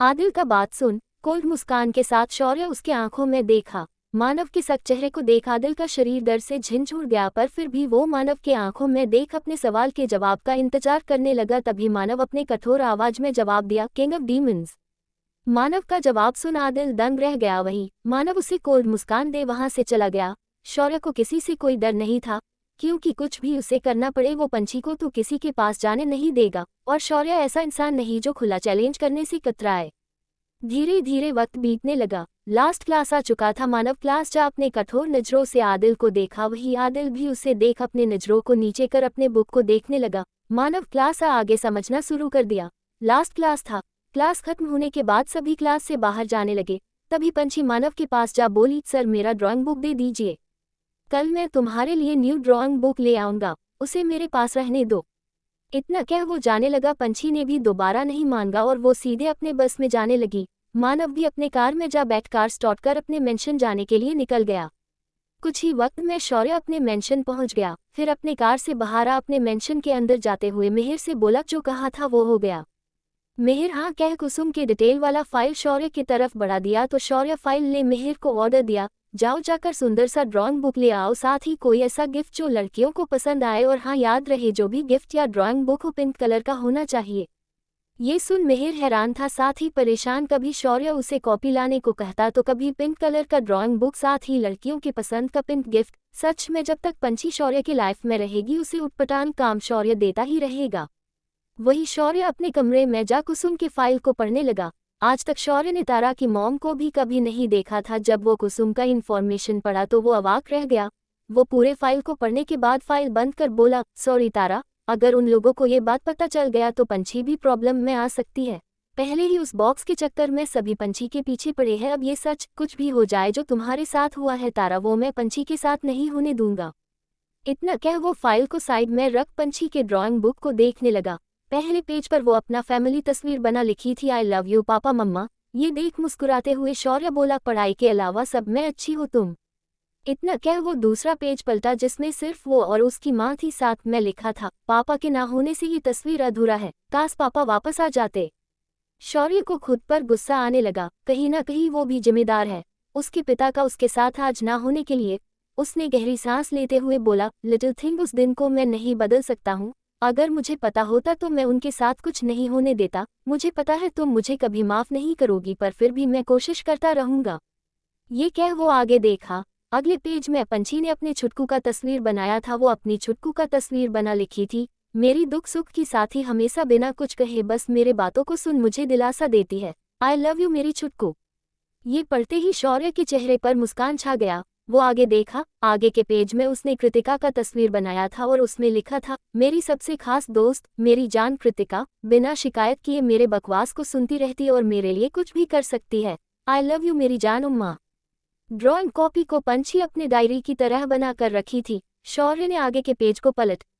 आदिल का बात सुन कोल्ड मुस्कान के साथ शौर्य उसके आंखों में देखा। मानव के सख्त चेहरे को देख आदिल का शरीर दर्द से झिंझुड़ गया, पर फिर भी वो मानव के आंखों में देख अपने सवाल के जवाब का इंतजार करने लगा। तभी मानव अपने कठोर आवाज में जवाब दिया, किंग ऑफ डीमंस। मानव का जवाब सुन आदिल दंग रह गया। वही मानव उसे कोल्ड मुस्कान दे वहां से चला गया। शौर्य को किसी से कोई डर नहीं था, क्योंकि कुछ भी उसे करना पड़े वो पंछी को तो किसी के पास जाने नहीं देगा। और शौर्य ऐसा इंसान नहीं जो खुला चैलेंज करने से कतराए। धीरे धीरे वक्त बीतने लगा। लास्ट क्लास आ चुका था। मानव क्लास जा अपने कठोर नजरों से आदिल को देखा। वही आदिल भी उसे देख अपने नजरों को नीचे कर अपने बुक को देखने लगा। मानव क्लास आगे समझना शुरू कर दिया। लास्ट क्लास था। क्लास खत्म होने के बाद सभी क्लास से बाहर जाने लगे। तभी पंछी मानव के पास जा बोली, सर मेरा ड्राइंग बुक दे दीजिए, कल मैं तुम्हारे लिए न्यू ड्राइंग बुक ले आऊंगा, उसे मेरे पास रहने दो। इतना कह वो जाने लगा। पंछी ने भी दोबारा नहीं मांगा और वो सीधे अपने बस में जाने लगी। मानव भी अपने कार में जा बैठ कार स्टार्ट कर अपने मेंशन जाने के लिए निकल गया। कुछ ही वक्त में शौर्य अपने मेंशन पहुंच गया। फिर अपने कार से बाहर आ अपने मेंशन के अंदर जाते हुए मिहिर से बोला, जो कहा था वो हो गया। मिहिर हाँ कह कुसुम के डिटेल वाला फाइल शौर्य की तरफ बढ़ा दिया। तो शौर्य फाइल ले मिहिर को ऑर्डर दिया, जाओ जाकर सुंदर सा ड्राइंग बुक ले आओ, साथ ही कोई ऐसा गिफ्ट जो लड़कियों को पसंद आए, और हाँ याद रहे जो भी गिफ्ट या ड्राइंग बुक हो पिंक कलर का होना चाहिए। ये सुन मिहिर हैरान था, साथ ही परेशान। कभी शौर्य उसे कॉपी लाने को कहता तो कभी पिंक कलर का ड्राइंग बुक, साथ ही लड़कियों की पसंद का पिंक गिफ्ट। सच में जब तक पंछी शौर्य की लाइफ में रहेगी उसे उटपटांग काम शौर्य देता ही रहेगा। वही शौर्य अपने कमरे में जा कुसुम की फाइल को पढ़ने लगा। आज तक शौर्य ने तारा की मॉम को भी कभी नहीं देखा था। जब वो कुसुम का इन्फॉर्मेशन पढ़ा तो वो अवाक रह गया। वो पूरे फाइल को पढ़ने के बाद फाइल बंद कर बोला, सॉरी तारा, अगर उन लोगों को ये बात पता चल गया तो पंछी भी प्रॉब्लम में आ सकती है। पहले ही उस बॉक्स के चक्कर में सभी पंछी के पीछे पड़े हैं। अब ये सच कुछ भी हो जाए जो तुम्हारे साथ हुआ है तारा, वो मैं पंछी के साथ नहीं होने दूंगा। इतना कह वो फाइल को साइड में रख पंछी के ड्राइंग बुक को देखने लगा। पहले पेज पर वो अपना फैमिली तस्वीर बना लिखी थी, आई लव यू पापा मम्मा। ये देख मुस्कुराते हुए शौर्य बोला, पढ़ाई के अलावा सब में अच्छी हो तुम। इतना कह वो दूसरा पेज पलटा जिसमें सिर्फ वो और उसकी माँ थी। साथ में लिखा था, पापा के ना होने से ये तस्वीर अधूरा है, काश पापा वापस आ जाते। शौर्य को खुद पर गुस्सा आने लगा। कहीं ना कहीं वो भी जिम्मेदार है उसके पिता का उसके साथ आज ना होने के लिए। उसने गहरी सांस लेते हुए बोला, लिटिल थिंग, उस दिन को मैं नहीं बदल सकता हूँ। अगर मुझे पता होता तो मैं उनके साथ कुछ नहीं होने देता। मुझे पता है तुम मुझे कभी माफ नहीं करोगी, पर फिर भी मैं कोशिश करता रहूंगा। ये कह वो आगे देखा। अगले पेज में पंछी ने अपने छुटकू का तस्वीर बनाया था। वो अपनी छुटकू का तस्वीर बना लिखी थी, मेरी दुख सुख की साथी, हमेशा बिना कुछ कहे बस मेरे बातों को सुन मुझे दिलासा देती है, आई लव यू मेरी छुटकू। ये पढ़ते ही शौर्य के चेहरे पर मुस्कान छा गया। वो आगे देखा। आगे के पेज में उसने कृतिका का तस्वीर बनाया था और उसमें लिखा था, मेरी सबसे खास दोस्त, मेरी जान कृतिका, बिना शिकायत किए मेरे बकवास को सुनती रहती और मेरे लिए कुछ भी कर सकती है, आई लव यू मेरी जान उम्मा। ड्राइंग कॉपी को पंछी अपने डायरी की तरह बना कर रखी थी। शौर्य ने आगे के पेज को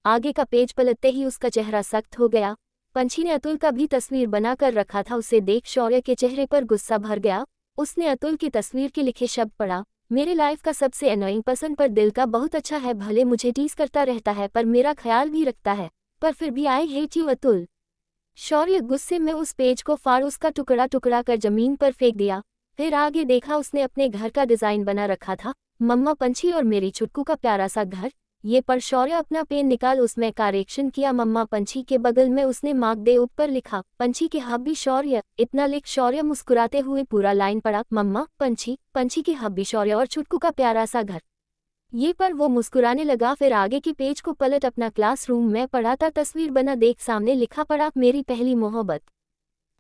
आगे का पेज पलटते ही उसका चेहरा सख्त हो गया। पंछी ने अतुल का भी तस्वीर बना कर रखा था। उसे देख शौर्य के चेहरे पर गुस्सा भर गया। उसने अतुल की तस्वीर के लिखे शब्द पढ़ा, मेरे लाइफ का सबसे एनोइंग पर्सन, पर दिल का बहुत अच्छा है, भले मुझे टीज करता रहता है पर मेरा ख्याल भी रखता है, पर फिर भी आई हेट यू अतुल। शौर्य गुस्से में उस पेज को फाड़ उसका टुकड़ा टुकड़ा कर जमीन पर फेंक दिया। फिर आगे देखा। उसने अपने घर का डिजाइन बना रखा था, मम्मा पंछी और मेरी छुटकू का प्यारा सा घर। ये पर शौर्य अपना पेन निकाल उसमें करेक्शन किया, मम्मा पंछी के बगल में उसने मार्क दे ऊपर लिखा, पंछी के हब्बी शौर्य। इतना लिख शौर्य मुस्कुराते हुए पूरा लाइन पढ़ा, मम्मा पंछी, पंछी के हब्बी शौर्य और छुटकू का प्यारा सा घर। ये पर वो मुस्कुराने लगा। फिर आगे के पेज को पलट अपना क्लासरूम में पढ़ा था, तस्वीर बना देख सामने लिखा पड़ा, मेरी पहली मोहब्बत।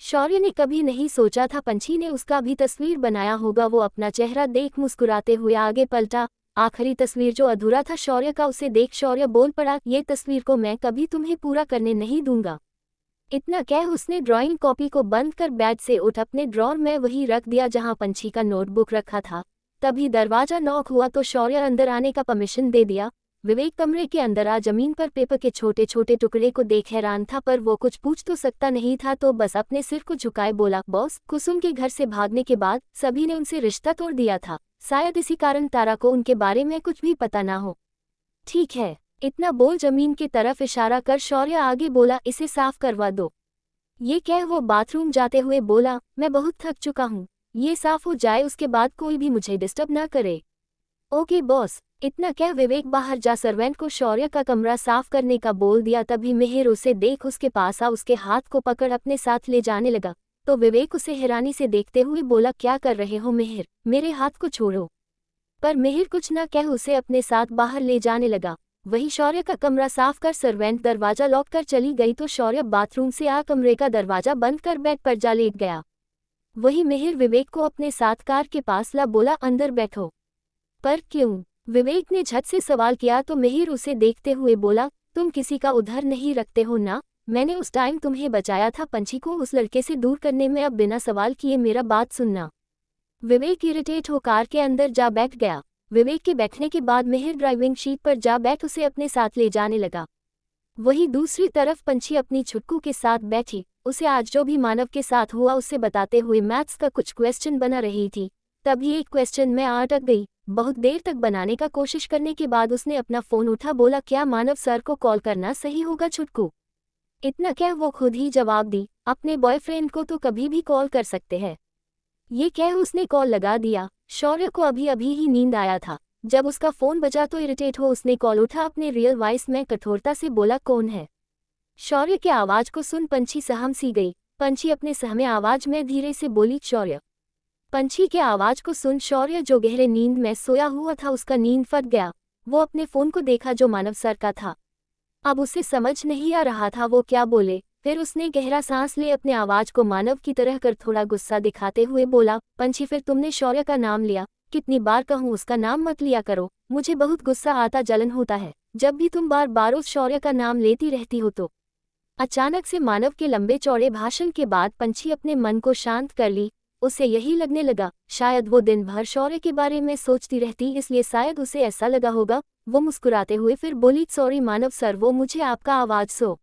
शौर्य ने कभी नहीं सोचा था पंछी ने उसका भी तस्वीर बनाया होगा। वो अपना चेहरा देख मुस्कुराते हुए आगे पलटा। आखिरी तस्वीर जो अधूरा था शौर्य का, उसे देख शौर्य बोल पड़ा, ये तस्वीर को मैं कभी तुम्हें पूरा करने नहीं दूंगा। इतना कह उसने ड्राइंग कॉपी को बंद कर बेड से उठ अपने ड्रॉर में वही रख दिया जहां पंछी का नोटबुक रखा था। तभी दरवाजा नॉक हुआ तो शौर्य अंदर आने का परमिशन दे दिया। विवेक कमरे के अंदर आ जमीन पर पेपर के छोटे छोटे टुकड़े को देख हैरान था, पर वो कुछ पूछ तो सकता नहीं था, तो बस अपने सिर को झुकाए बोला, बॉस, कुसुम के घर से भागने के बाद सभी ने उनसे रिश्ता तोड़ दिया था, शायद इसी कारण तारा को उनके बारे में कुछ भी पता ना हो। ठीक है, इतना बोल जमीन की तरफ इशारा कर शौर्य आगे बोला, इसे साफ करवा दो। ये कह वो बाथरूम जाते हुए बोला, मैं बहुत थक चुका हूँ, ये साफ हो जाए उसके बाद कोई भी मुझे डिस्टर्ब ना करे। Okay boss. इतना कह विवेक बाहर जा सर्वेंट को शौर्य का कमरा साफ करने का बोल दिया। तभी मिहिर उसे देख उसके पास आ उसके हाथ को पकड़ अपने साथ ले जाने लगा, तो विवेक उसे हैरानी से देखते हुए बोला, क्या कर रहे हो मिहिर, मेरे हाथ को छोड़ो। पर मिहिर कुछ न कह उसे अपने साथ बाहर ले जाने लगा। वही शौर्य का कमरा साफ कर सर्वेंट दरवाजा लॉक कर चली गई तो शौर्य बाथरूम से आ कमरे का दरवाजा बंद कर बेड पर जा लेट गया। वही मिहिर विवेक को अपने साथ कार के पास ला बोला, अंदर बैठो। पर क्यों? विवेक ने झट से सवाल किया तो मिहिर उसे देखते हुए बोला, तुम किसी का उधार नहीं रखते हो ना, मैंने उस टाइम तुम्हें बचाया था पंछी को उस लड़के से दूर करने में, अब बिना सवाल किए मेरा बात सुनना। विवेक इरिटेट हो कार के अंदर जा बैठ गया। विवेक के बैठने के बाद मिहिर ड्राइविंग सीट पर जा बैठ उसे अपने साथ ले जाने लगा। वही दूसरी तरफ पंछी अपनी छुटकू के साथ बैठी, उसे आज जो भी मानव के साथ हुआ उससे बताते हुए मैथ्स का कुछ क्वेश्चन बना रही थी। तभी एक क्वेश्चन में अटक गई। बहुत देर तक बनाने का कोशिश करने के बाद उसने अपना फोन उठा, बोला, क्या मानव सर को कॉल करना सही होगा छुटकू? इतना क्या वो खुद ही जवाब दी, अपने बॉयफ्रेंड को तो कभी भी कॉल कर सकते हैं। ये कह उसने कॉल लगा दिया। शौर्य को अभी अभी ही नींद आया था। जब उसका फोन बजा तो इरिटेट हो उसने कॉल उठा, अपने रियल वॉइस में कठोरता से बोला, कौन है? शौर्य के आवाज को सुन पंछी सहम सी गई। पंछी अपने सहमे आवाज में धीरे से बोली, शौर्य। पंछी के आवाज को सुन शौर्य जो गहरे नींद में सोया हुआ था उसका नींद फट गया। वो अपने फोन को देखा जो मानव सर का था। अब उसे समझ नहीं आ रहा था वो क्या बोले। फिर उसने गहरा सांस ले अपने आवाज को मानव की तरह कर थोड़ा गुस्सा दिखाते हुए बोला, पंछी फिर तुमने शौर्य का नाम लिया, कितनी बार कहूँ उसका नाम मत लिया करो, मुझे बहुत गुस्सा आता, जलन होता है जब भी तुम बार बार उस शौर्य का नाम लेती रहती हो तो। अचानक से मानव के लंबे चौड़े भाषण के बाद पंछी अपने मन को शांत कर ली। उसे यही लगने लगा, शायद वो दिन भर शौर्य के बारे में सोचती रहती, इसलिए शायद उसे ऐसा लगा होगा। वो मुस्कुराते हुए फिर बोली, सॉरी मानव सर, वो मुझे आपका आवाज सो।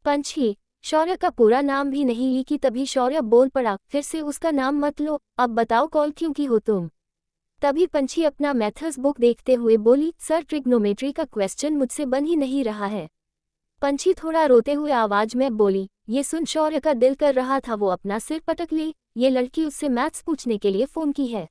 पंछी शौर्य का पूरा नाम भी नहीं ली कि तभी शौर्य बोल पड़ा, फिर से उसका नाम मत लो, अब बताओ कॉल क्यों की हो तुम? तभी पंछी अपना मैथ्स बुक देखते हुए बोली, सर ट्रिग्नोमेट्री का क्वेश्चन मुझसे बन ही नहीं रहा है। पंछी थोड़ा रोते हुए आवाज में बोली। ये सुन शौर्य का दिल कर रहा था वो अपना सिर पटक ले, ये लड़की उससे मैथ्स पूछने के लिए फोन की है।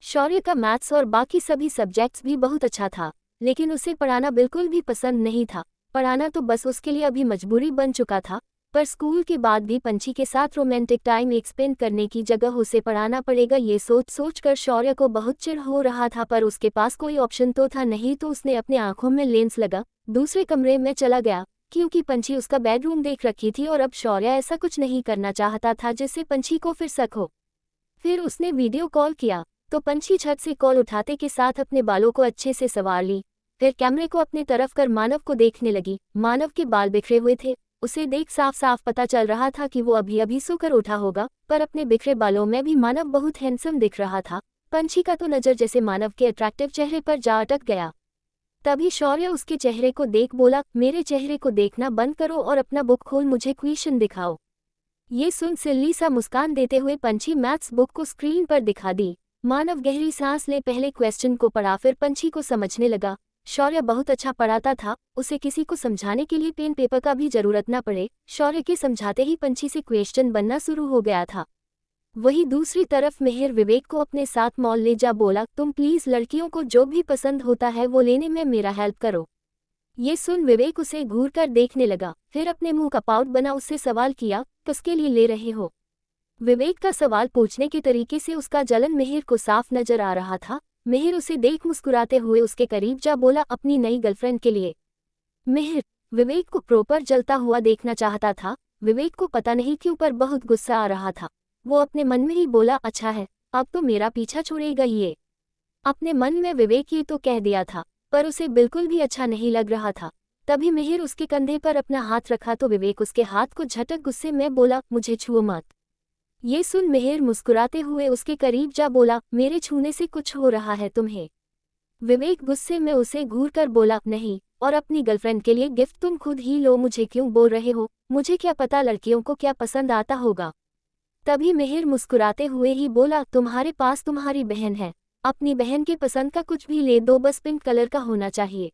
शौर्य का मैथ्स और बाकी सभी सब्जेक्ट्स भी बहुत अच्छा था, लेकिन उसे पढ़ाना बिल्कुल भी पसंद नहीं था। पढ़ाना तो बस उसके लिए अभी मजबूरी बन चुका था। पर स्कूल के बाद भी पंछी के साथ रोमांटिक टाइम एक्सपेंड करने की जगह उसे पढ़ाना पड़ेगा, ये सोच सोच कर शौर्य को बहुत चिढ़ हो रहा था। पर उसके पास कोई ऑप्शन तो था नहीं, तो उसने अपने आंखों में लेंस लगा दूसरे कमरे में चला गया, क्योंकि पंछी उसका बेडरूम देख रखी थी और अब शौर्य ऐसा कुछ नहीं करना चाहता था जिससे पंछी को फिर शक हो। फिर उसने वीडियो कॉल किया तो पंछी छत से कॉल उठाते के साथ अपने बालों को अच्छे से संवार ली। फिर कैमरे को अपनी तरफ कर मानव को देखने लगी। मानव के बाल बिखरे हुए थे, उसे देख साफ साफ पता चल रहा था कि वो अभी अभी सोकर उठा होगा, पर अपने बिखरे बालों में भी मानव बहुत हैंडसम दिख रहा था। पंछी का तो नजर जैसे मानव के अट्रैक्टिव चेहरे पर जा अटक गया। तभी शौर्य उसके चेहरे को देख बोला, मेरे चेहरे को देखना बंद करो और अपना बुक खोल मुझे क्वेश्चन दिखाओ। ये सुन सिल्ली सा मुस्कान देते हुए पंछी मैथ्स बुक को स्क्रीन पर दिखा दी। मानव गहरी सांस ले पहले क्वेश्चन को पढ़ा, फिर पंछी को समझने लगा। शौर्य बहुत अच्छा पढ़ाता था, उसे किसी को समझाने के लिए पेन पेपर का भी जरूरत न पड़े। शौर्य के समझाते ही पंछी से क्वेश्चन बनना शुरू हो गया था। वही दूसरी तरफ मिहिर विवेक को अपने साथ मॉल ले जा बोला, तुम प्लीज लड़कियों को जो भी पसंद होता है वो लेने में मेरा हेल्प करो। ये सुन विवेक उसे घूर कर देखने लगा, फिर अपने मुंह का पाउट बना उससे सवाल किया, किसके लिए ले रहे हो? विवेक का सवाल पूछने के तरीके से उसका जलन मिहिर को साफ नजर आ रहा था। मिहिर उसे देख मुस्कुराते हुए उसके करीब जा बोला, अपनी नई गर्लफ्रेंड के लिए। मिहिर विवेक को प्रॉपर जलता हुआ देखना चाहता था। विवेक को पता नहीं क्यों पर बहुत गुस्सा आ रहा था। वो अपने मन में ही बोला, अच्छा है, अब तो मेरा पीछा छोड़ेगा ये। अपने मन में विवेक ये तो कह दिया था, पर उसे बिल्कुल भी अच्छा नहीं लग रहा था। तभी मिहिर उसके कंधे पर अपना हाथ रखा तो विवेक उसके हाथ को झटक गुस्से में बोला, मुझे छुओ मत। ये सुन मिहिर मुस्कुराते हुए उसके करीब जा बोला, मेरे छूने से कुछ हो रहा है तुम्हें? विवेक गुस्से में उसे घूर कर बोला, नहीं, और अपनी गर्लफ्रेंड के लिए गिफ्ट तुम खुद ही लो, मुझे क्यों बोल रहे हो? मुझे क्या पता लड़कियों को क्या पसंद आता होगा। तभी मिहिर मुस्कुराते हुए ही बोला, तुम्हारे पास तुम्हारी बहन है, अपनी बहन के पसंद का कुछ भी ले दो, बस पिंक कलर का होना चाहिए।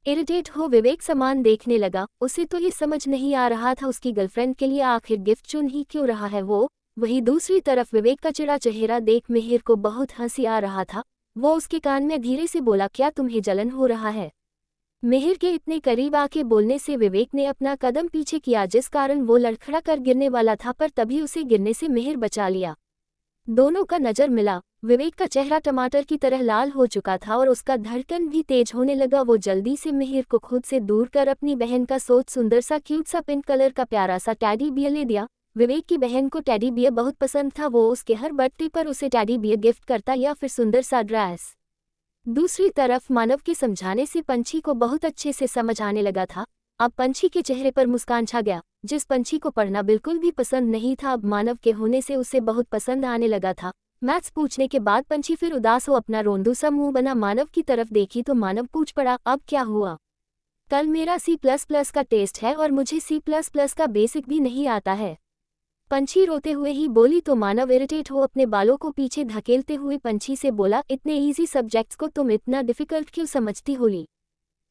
इरिटेट हो विवेक सामान देखने लगा। उसे तो ये समझ नहीं आ रहा था उसकी गर्लफ्रेंड के लिए आखिर गिफ्ट चुन ही क्यों रहा है वो। वहीं दूसरी तरफ विवेक का चिड़ा चेहरा देख मिहिर को बहुत हंसी आ रहा था। वो उसके कान में धीरे से बोला, क्या तुम्हें जलन हो रहा है? मिहिर के इतने करीब आके बोलने से विवेक ने अपना कदम पीछे किया, जिस कारण वो लड़खड़ा कर गिरने वाला था, पर तभी उसे गिरने से मिहिर बचा लिया। दोनों का नजर मिला। विवेक का चेहरा टमाटर की तरह लाल हो चुका था और उसका धड़कन भी तेज होने लगा। वो जल्दी से मिहिर को खुद से दूर कर अपनी बहन का सुंदर सा क्यूट सा पिंक कलर का प्यारा सा टेडी बियर ले दिया। विवेक की बहन को टेडी बियर बहुत पसंद था। वो उसके हर बर्थडे पर उसे टेडी बियर गिफ्ट करता या फिर सुंदर सा ड्रेस। दूसरी तरफ मानव के समझाने से पंछी को बहुत अच्छे से समझ आने लगा था। अब पंछी के चेहरे पर मुस्कान छा गया। जिस पंछी को पढ़ना बिल्कुल भी पसंद नहीं था, अब मानव के होने से उसे बहुत पसंद आने लगा था। मैथ्स पूछने के बाद पंछी फिर उदास हो अपना रोंदू सा मुंह बना मानव की तरफ देखी तो मानव पूछ पड़ा, अब क्या हुआ? कल मेरा C++ का टेस्ट है और मुझे C++ का बेसिक भी नहीं आता है। पंछी रोते हुए ही बोली तो मानव इरिटेट हो अपने बालों को पीछे धकेलते हुए पंछी से बोला, इतने इजी सब्जेक्ट्स को तुम इतना डिफिकल्ट क्यों समझती होली?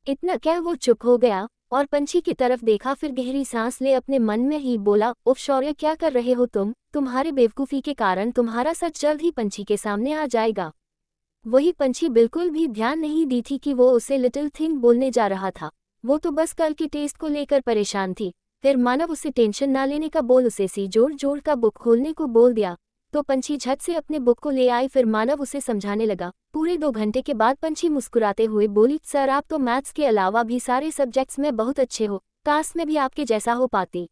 इतना क्या? वो चुप हो गया और पंछी की तरफ देखा, फिर गहरी सांस ले अपने मन में ही बोला, उफ शौर्य, क्या कर रहे हो तुम? तुम्हारे बेवकूफ़ी के कारण तुम्हारा सच जल्द ही पंछी के सामने आ जाएगा। वही पंछी बिल्कुल भी ध्यान नहीं दी थी कि वो उसे लिटिल थिंग बोलने जा रहा था। वो तो बस कल के टेस्ट को लेकर परेशान थी। फिर मानव उसे टेंशन ना लेने का बोल उसे सी जोड़ जोड़ का बुक खोलने को बोल दिया तो पंछी झट से अपने बुक को ले आई। फिर मानव उसे समझाने लगा। पूरे 2 घंटे के बाद पंछी मुस्कुराते हुए बोली, सर आप तो मैथ्स के अलावा भी सारे सब्जेक्ट्स में बहुत अच्छे हो, काश मैं भी आपके जैसा हो पाती।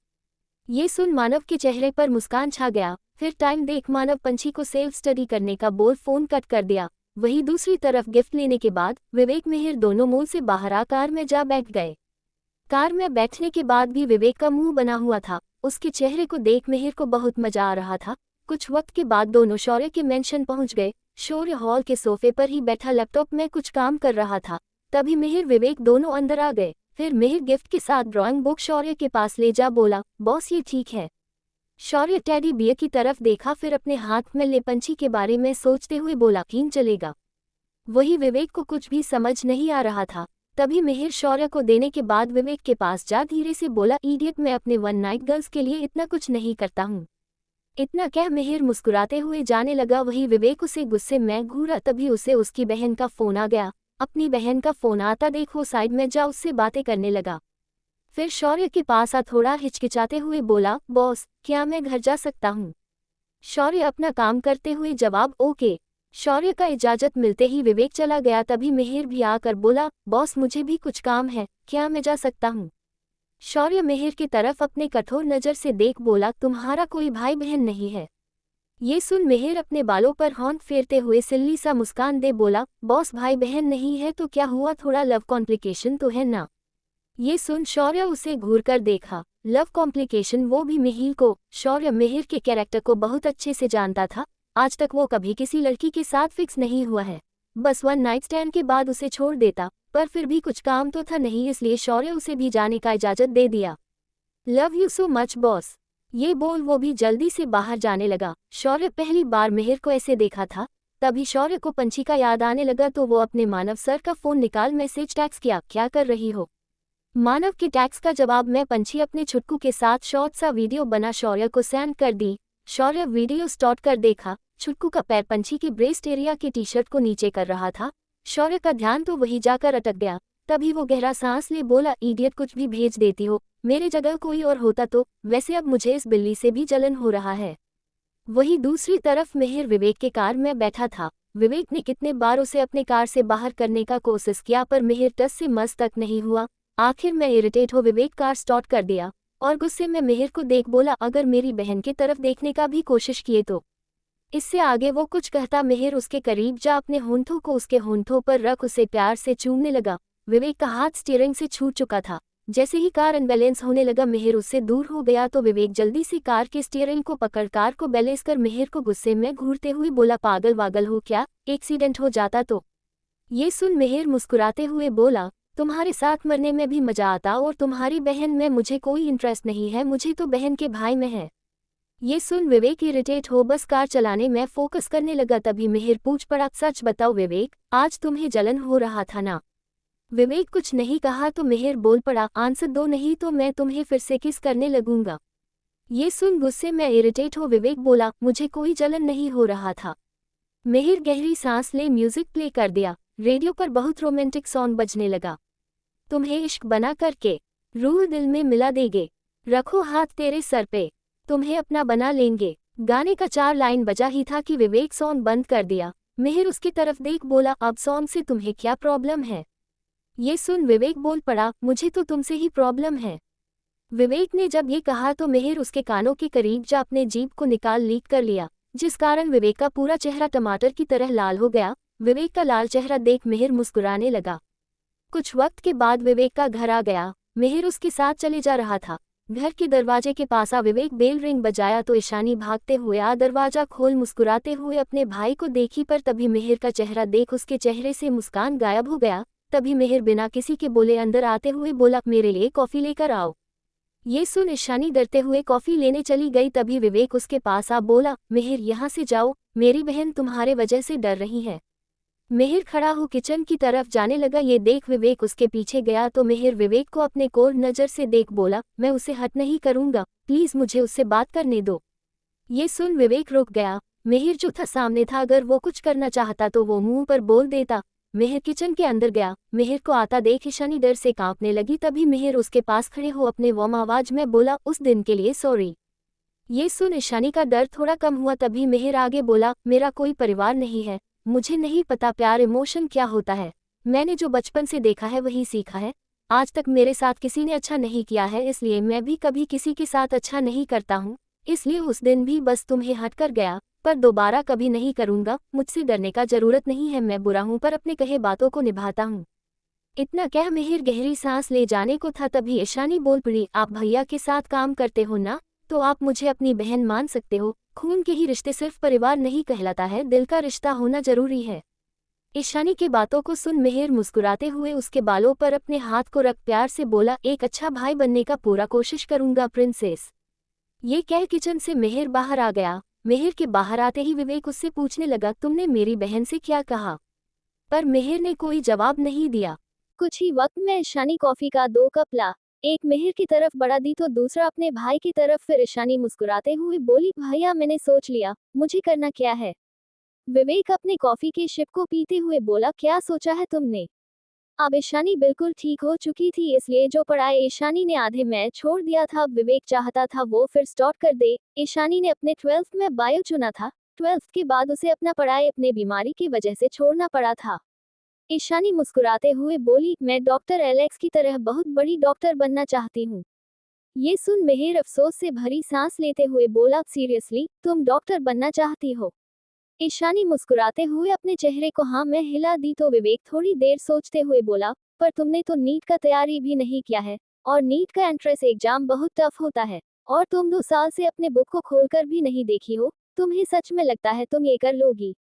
ये सुन मानव के चेहरे पर मुस्कान छा गया। फिर टाइम देख मानव पंछी को सेल्फ स्टडी करने का बोल फोन कट कर दिया। वहीं दूसरी तरफ गिफ्ट लेने के बाद विवेक मिहिर दोनों मॉल से बाहर आ कार में जा बैठ गए। कार में बैठने के बाद भी विवेक का मुंह बना हुआ था। उसके चेहरे को देख मिहिर को बहुत मजा आ रहा था। कुछ वक्त के बाद दोनों शौर्य के मेंशन पहुंच गए। शौर्य हॉल के सोफे पर ही बैठा लैपटॉप में कुछ काम कर रहा था। तभी मिहिर विवेक दोनों अंदर आ गए। फिर मिहिर गिफ्ट के साथ ड्राइंग बुक शौर्य के पास ले जा बोला, बॉस ये ठीक है? शौर्य टेडी बियर की तरफ देखा, फिर अपने हाथ में ले पंछी के बारे में सोचते हुए बोला, कीन चलेगा? वही विवेक को कुछ भी समझ नहीं आ रहा था। तभी मिहिर शौर्य को देने के बाद विवेक के पास जा धीरे से बोला, इडियट, मैं अपने वन नाइट गर्ल्स के लिए इतना कुछ नहीं करता हूँ। इतना क्या? मिहिर मुस्कुराते हुए जाने लगा। वही विवेक उसे गुस्से में घूरा। तभी उसे उसकी बहन का फोन आ गया। अपनी बहन का फोन आता देख वो साइड में जा उससे बातें करने लगा। फिर शौर्य के पास आ थोड़ा हिचकिचाते हुए बोला, बॉस क्या मैं घर जा सकता हूँ? शौर्य अपना काम करते हुए जवाब, ओके। शौर्य का इजाजत मिलते ही विवेक चला गया। तभी मिहिर भी आकर बोला, बॉस मुझे भी कुछ काम है, क्या मैं जा सकता हूँ? शौर्य मिहिर की तरफ अपने कठोर नज़र से देख बोला, तुम्हारा कोई भाई बहन नहीं है? ये सुन मिहिर अपने बालों पर होंठ फेरते हुए सिल्ली सा मुस्कान दे बोला, बॉस भाई बहन नहीं है तो क्या हुआ, थोड़ा लव कॉम्प्लिकेशन तो है ना? ये सुन शौर्य उसे घूर कर देखा। Love complication? वो भी मिहिर को? शौर्य मिहिर के कैरेक्टर को बहुत अच्छे से जानता था। आज तक वो कभी किसी लड़की के साथ फिक्स नहीं हुआ है। बस वन नाइट स्टैंड के बाद उसे छोड़ देता, पर फिर भी कुछ काम तो था नहीं, इसलिए शौर्य उसे भी जाने का इजाजत दे दिया। Love you so much boss. ये बोल वो भी जल्दी से बाहर जाने लगा। शौर्य पहली बार मिहिर को ऐसे देखा था। तभी शौर्य को पंछी का याद आने लगा तो वो अपने मानव सर का फोन निकाल मैसेज टैक्स किया, क्या कर रही हो? मानव के टैक्स का जवाब में पंछी अपने छुटकू के साथ शॉर्ट सा वीडियो बना शौर्य को सेंड कर दी। शौर्य वीडियो स्टार्ट कर देखा, छुटकू का पैर पंछी की ब्रेस्ट एरिया के टी शर्ट को नीचे कर रहा था। शौर्य का ध्यान तो वही जाकर अटक गया। तभी वो गहरा सांस ले बोला, इडियट, कुछ भी भेज देती हो, मेरे जगह कोई और होता तो। वैसे अब मुझे इस बिल्ली से भी जलन हो रहा है। वही दूसरी तरफ मिहिर विवेक के कार में बैठा था। विवेक ने कितने बार उसे अपने कार से बाहर करने का कोशिश किया, पर मिहिर टस से मस तक नहीं हुआ। आखिर में इरिटेट हो विवेक कार स्टार्ट कर दिया और गुस्से में मिहिर को देख बोला, अगर मेरी बहन की तरफ देखने का भी कोशिश किए तो। इससे आगे वो कुछ कहता मिहिर उसके करीब जा अपने होंठों को उसके होंठों पर रख उसे प्यार से चूमने लगा। विवेक का हाथ स्टीयरिंग से छूट चुका था। जैसे ही कार अनबैलेंस होने लगा मिहिर उससे दूर हो गया तो विवेक जल्दी से कार के स्टीयरिंग को पकड़ कार को बैलेंस कर मिहिर को गुस्से में घूरते हुए बोला, पागल वागल हो क्या, एक्सीडेंट हो जाता तो? ये सुन मिहिर मुस्कुराते हुए बोला, तुम्हारे साथ मरने में भी मजा आता और तुम्हारी बहन में मुझे कोई इंटरेस्ट नहीं है, मुझे तो बहन के भाई में है। ये सुन विवेक इरिटेट हो बस कार चलाने में फोकस करने लगा। तभी मिहिर पूछ पड़ा, सच बताओ विवेक, आज तुम्हें जलन हो रहा था ना? विवेक कुछ नहीं कहा तो मिहिर बोल पड़ा, आंसर दो नहीं तो मैं तुम्हें फिर से किस करने लगूंगा। ये सुन गुस्से में इरिटेट हो विवेक बोला, मुझे कोई जलन नहीं हो रहा था। मिहिर गहरी सांस ले म्यूजिक प्ले कर दिया। रेडियो पर बहुत रोमांटिक सॉन्ग बजने लगा। तुम्हें इश्क बना करके रूह दिल में मिला देंगे, रखो हाथ तेरे सर पे, तुम्हें अपना बना लेंगे। गाने का 4 लाइन बजा ही था कि विवेक सॉन्ग बंद कर दिया। मिहिर उसकी तरफ देख बोला, अब सॉन्ग से तुम्हें क्या प्रॉब्लम है। ये सुन विवेक बोल पड़ा, मुझे तो तुमसे ही प्रॉब्लम है। विवेक ने जब ये कहा तो मिहिर उसके कानों के करीब जा अपने जीभ को निकाल लीक कर लिया, जिस कारण विवेक का पूरा चेहरा टमाटर की तरह लाल हो गया। विवेक का लाल चेहरा देख मिहिर मुस्कुराने लगा। कुछ वक्त के बाद विवेक का घर आ गया। मिहिर उसके साथ चले जा रहा था। घर के दरवाजे के पास आ विवेक बेल रिंग बजाया तो ईशानी भागते हुए आ दरवाजा खोल मुस्कुराते हुए अपने भाई को देखी, पर तभी मिहिर का चेहरा देख उसके चेहरे से मुस्कान गायब हो गया। तभी मिहिर बिना किसी के बोले अंदर आते हुए बोला, मेरे लिए कॉफी लेकर आओ। ये सुन ईशानी डरते हुए कॉफी लेने चली गई। तभी विवेक उसके पास आ बोला, मिहिर यहाँ से जाओ, मेरी बहन तुम्हारे वजह से डर रही है। मिहिर खड़ा हो किचन की तरफ जाने लगा। ये देख विवेक उसके पीछे गया तो मिहिर विवेक को अपने कोर नज़र से देख बोला, मैं उसे हट नहीं करूंगा, प्लीज मुझे उससे बात करने दो। ये सुन विवेक रुक गया। मिहिर जो था सामने था, अगर वो कुछ करना चाहता तो वो मुंह पर बोल देता। मिहिर किचन के अंदर गया। मिहिर को आता देख ईशानी डर से कांपने लगी। तभी मिहिर उसके पास खड़े हो अपने वार्म आवाज में बोला, उस दिन के लिए सॉरी। ये सुन ईशानी का डर थोड़ा कम हुआ। तभी मिहिर आगे बोला, मेरा कोई परिवार नहीं है, मुझे नहीं पता प्यार इमोशन क्या होता है। मैंने जो बचपन से देखा है वही सीखा है। आज तक मेरे साथ किसी ने अच्छा नहीं किया है, इसलिए मैं भी कभी किसी के साथ अच्छा नहीं करता हूँ। इसलिए उस दिन भी बस तुम्हें हट कर गया, पर दोबारा कभी नहीं करूँगा। मुझसे डरने का जरूरत नहीं है, मैं बुरा हूँ पर अपने कहे बातों को निभाता हूँ। इतना कह मिहिर गहरी सांस ले जाने को था तभी ईशानी बोल पड़ी, आप भैया के साथ काम करते हो ना, तो आप मुझे अपनी बहन मान सकते हो। खून के ही रिश्ते सिर्फ परिवार नहीं कहलाता है, दिल का रिश्ता होना जरूरी है। ईशानी की बातों को सुन मिहिर मुस्कुराते हुए उसके बालों पर अपने हाथ को रख प्यार से बोला, एक अच्छा भाई बनने का पूरा कोशिश करूंगा प्रिंसेस। ये कह किचन से मिहिर बाहर आ गया। मिहिर के बाहर आते ही विवेक उससे पूछने लगा, तुमने मेरी बहन से क्या कहा। पर मिहिर ने कोई जवाब नहीं दिया। कुछ ही वक्त में ईशानी कॉफी का 2 कप ला, एक मिहिर की तरफ बढ़ा दी तो दूसरा अपने भाई की तरफ। फिर ईशानी मुस्कुराते हुए बोली, भैया मैंने सोच लिया, मुझे करना क्या है। विवेक अपने कॉफी के शिप को पीते हुए बोला, क्या सोचा है तुमने। अब ईशानी बिल्कुल ठीक हो चुकी थी, इसलिए जो पढ़ाई ईशानी ने आधे में छोड़ दिया था, अब विवेक चाहता था वो फिर स्टार्ट कर दे। ईशानी ने अपने 12th में बायो चुना था। 12th के बाद उसे अपना पढ़ाई अपने बीमारी की वजह से छोड़ना पड़ा था। ईशानी मुस्कुराते हुए बोली, मैं डॉक्टर एलेक्स की तरह बहुत बड़ी डॉक्टर बनना चाहती हूँ। ये सुन मिहिर अफसोस से भरी सांस लेते हुए बोला, सीरियसली तुम डॉक्टर बनना चाहती हो। ईशानी मुस्कुराते हुए अपने चेहरे को हाँ में हिला दी तो विवेक थोड़ी देर सोचते हुए बोला, पर तुमने तो नीट का तैयारी भी नहीं किया है, और नीट का एंट्रेंस एग्जाम बहुत टफ होता है, और तुम 2 साल से अपने बुक को खोलकर भी नहीं देखी हो। तुम्हें सच में लगता है तुम ये कर लोगी।